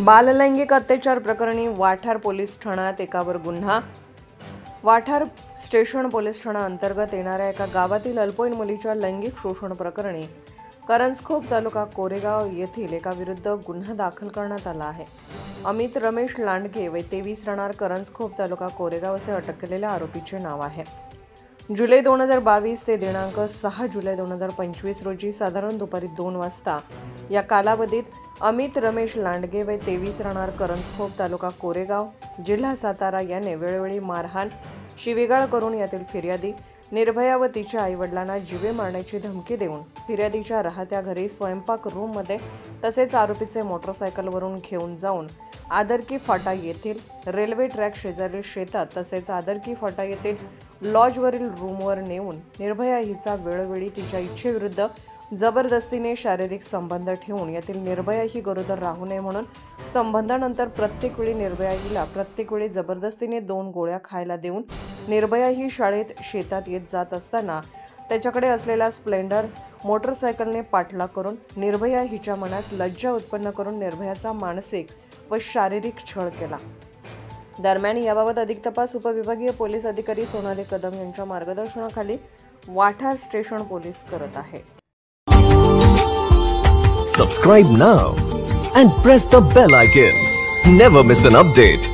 बाललैंगिक अत्याचार प्रकरणी वाठार पोलीस ठाण्यात एकावर गुन्हा। वाठार स्टेशन पोलीस ठाणा अंतर्गत येणाऱ्या एका गावातील अल्पवयीन मुलीच्या लैंगिक शोषण प्रकरणी करंजखोप तालुका कोरेगाव येथील एका विरुद्ध गुन्हा दाखल करण्यात आला आहे। अमित रमेश लांडगे वय 23 राहणार करंजखोप तालुका कोरेगाव असे अटक केलेल्या आरोपीचे नाव आहे। जुलै 2022 ते दिनांक 6 जुलै 2025 रोजी साधारण दुपारी 2 वाजता या कालावधीत अमित रमेश लांडगे वय 23 राहणार करंजखोप तालुका कोरेगाव जिल्हा सातारा याने वेळोवेळी मारहाण शिवीगाळ करून यातील फिर्यादी निर्भया व तिच्या आईवडिलांना जीवे मारण्याची धमकी देऊन फिर्यादीच्या राहत्या घरी स्वयंपाक रूममध्ये तसेच आरोपीचे मोटरसायकलवरून घेऊन जाऊन आदरकी फाटा येथील रेल्वे ट्रॅक शेजारील शेतात तसेच आदरकी फाटा येथील लॉजवरील रूमवर नेऊन निर्भया हिचा वेळोवेळी तिच्या इच्छेविरुद्ध जबरदस्तीने शारीरिक संबंध ठेवून यातील निर्भया ही गरोदर राहू नये म्हणून संबंधानंतर प्रत्येक वेळी निर्भया हिला प्रत्येक वेळी जबरदस्तीने 2 गोळ्या खायला देऊन निर्भया ही शाळेत शेतात येत जात असताना त्याच्याकडे असलेला स्प्लेंडर मोटरसायकलने पाठलाग करून निर्भया हिच्या मनात लज्जा उत्पन्न करून निर्भयाचा मानसिक व शारीरिक छळ केला। दरम्यान याबाबत अधिक तपास उपविभागीय पोलीस अधिकारी सोनाली कदम यांच्या मार्गदर्शनाखाली वाठार स्टेशन पोलीस करत आहे। Subscribe now and press the bell icon. Never miss an update.